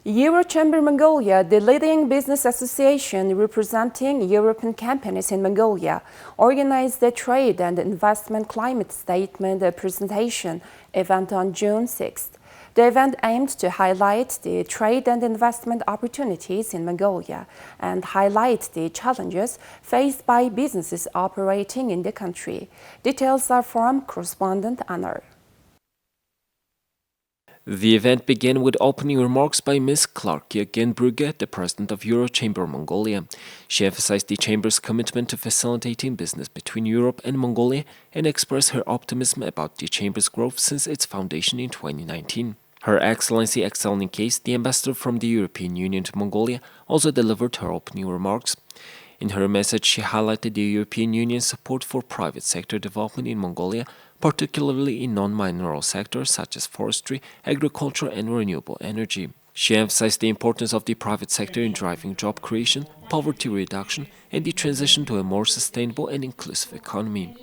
Eurochamber Mongolia, the leading business association representing European companies in Mongolia, organized the Trade and Investment Climate Statement presentation event on June 6th. The event aimed to highlight the trade and investment opportunities in Mongolia and highlight the challenges faced by businesses operating in the country. Details are from correspondent Anar. The event began with opening remarks by Ms. Clarkia Genbrugge, the president of Eurochamber Mongolia. She emphasized the Chamber's commitment to facilitating business between Europe and Mongolia and expressed her optimism about the Chamber's growth since its foundation in 2019. Her Excellency Excelling Case, the ambassador from the European Union to Mongolia, also delivered her opening remarks. In her message, she highlighted the European Union's support for private sector development in Mongolia, particularly in non-mineral sectors such as forestry, agriculture, and renewable energy. She emphasized the importance of the private sector in driving job creation, poverty reduction, and the transition to a more sustainable and inclusive economy.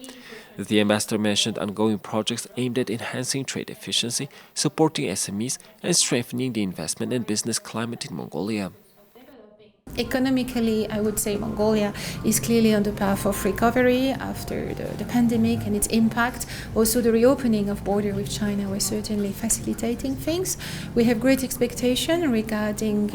The ambassador mentioned ongoing projects aimed at enhancing trade efficiency, supporting SMEs, and strengthening the investment and business climate in Mongolia. Economically, I would say Mongolia is clearly on the path of recovery after the pandemic and its impact. Also, the reopening of border with China was certainly facilitating things. We have great expectation regarding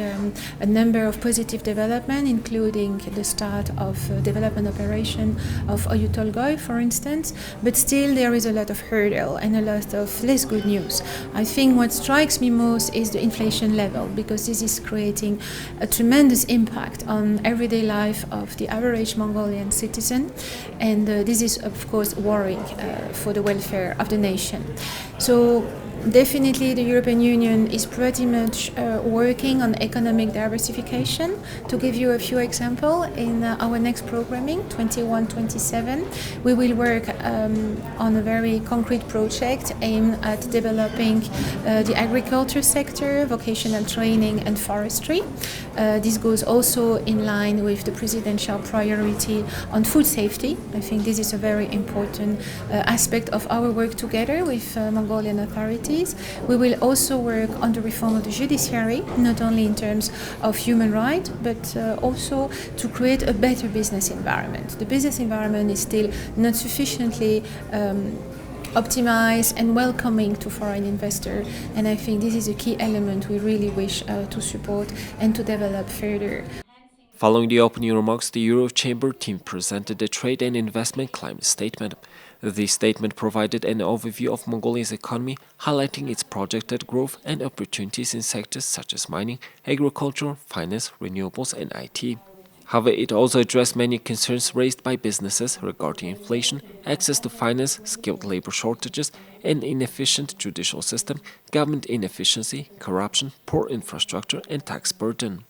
a number of positive developments, including the start of development operation of Oyutolgoy, for instance. But still, there is a lot of hurdle and a lot of less good news. I think what strikes me most is the inflation level, because this is creating a tremendous impact on everyday life of the average Mongolian citizen, and this is of course worrying for the welfare of the nation. So definitely the European Union is pretty much working on economic diversification. To give you a few examples, in our next programming, 21-27, we will work on a very concrete project aimed at developing the agriculture sector, vocational training and forestry. This goes also in line with the presidential priority on food safety. I think this is a very important aspect of our work together with Mongolian authorities. We will also work on the reform of the judiciary, not only in terms of human rights, but also to create a better business environment. The business environment is still not sufficiently optimized and welcoming to foreign investors, and I think this is a key element we really wish to support and to develop further. Following the opening remarks, the Eurochamber team presented the Trade and Investment Climate Statement. The statement provided an overview of Mongolia's economy, highlighting its projected growth and opportunities in sectors such as mining, agriculture, finance, renewables, and IT. However, it also addressed many concerns raised by businesses regarding inflation, access to finance, skilled labor shortages, an inefficient judicial system, government inefficiency, corruption, poor infrastructure, and tax burden.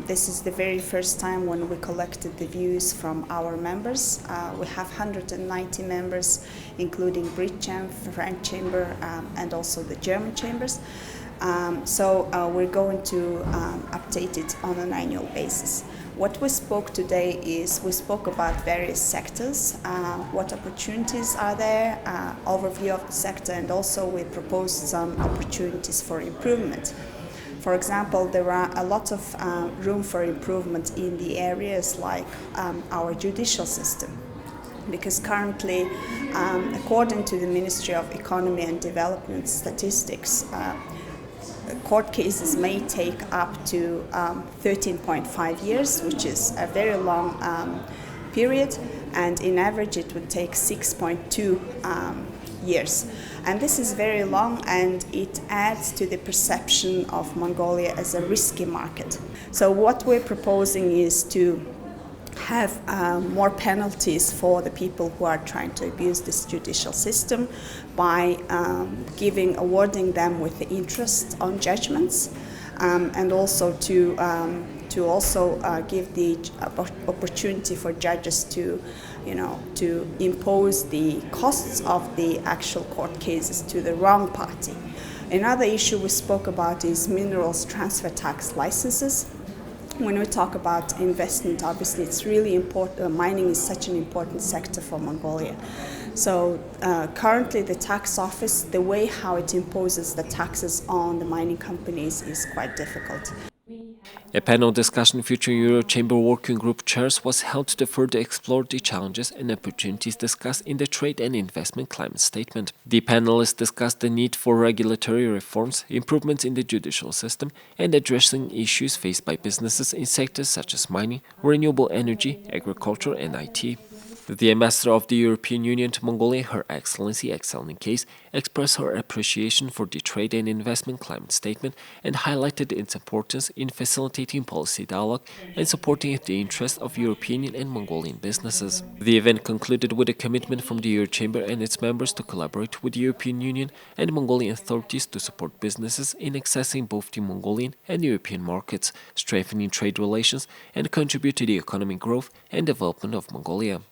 This is the very first time when we collected the views from our members. We have 190 members, including British Chamber, French Chamber, and also the German chambers. So we're going to update it on an annual basis. What we spoke today is we spoke about various sectors, what opportunities are there, overview of the sector, and also we proposed some opportunities for improvement. For example, there are a lot of room for improvement in the areas like our judicial system, because currently, according to the Ministry of Economy and Development Statistics, court cases may take up to 13.5 years, which is a very long period, and in average it would take 6.2 years. And this is very long, and it adds to the perception of Mongolia as a risky market. So what we're proposing is to have more penalties for the people who are trying to abuse this judicial system by awarding them with the interest on judgments, and also to give the opportunity for judges to impose the costs of the actual court cases to the wrong party. Another issue we spoke about is minerals transfer tax licenses. When we talk about investment, obviously it's really important. Mining is such an important sector for Mongolia. So currently the tax office, the way how it imposes the taxes on the mining companies is quite difficult. A panel discussion featuring Eurochamber Working Group chairs was held to further explore the challenges and opportunities discussed in the Trade and Investment Climate Statement. The panelists discussed the need for regulatory reforms, improvements in the judicial system, and addressing issues faced by businesses in sectors such as mining, renewable energy, agriculture, and IT. The ambassador of the European Union to Mongolia, Her Excellency Excelling Case, expressed her appreciation for the Trade and Investment Climate Statement and highlighted its importance in facilitating policy dialogue and supporting the interests of European and Mongolian businesses. The event concluded with a commitment from the Eurochamber and its members to collaborate with the European Union and Mongolian authorities to support businesses in accessing both the Mongolian and European markets, strengthening trade relations, and contribute to the economic growth and development of Mongolia.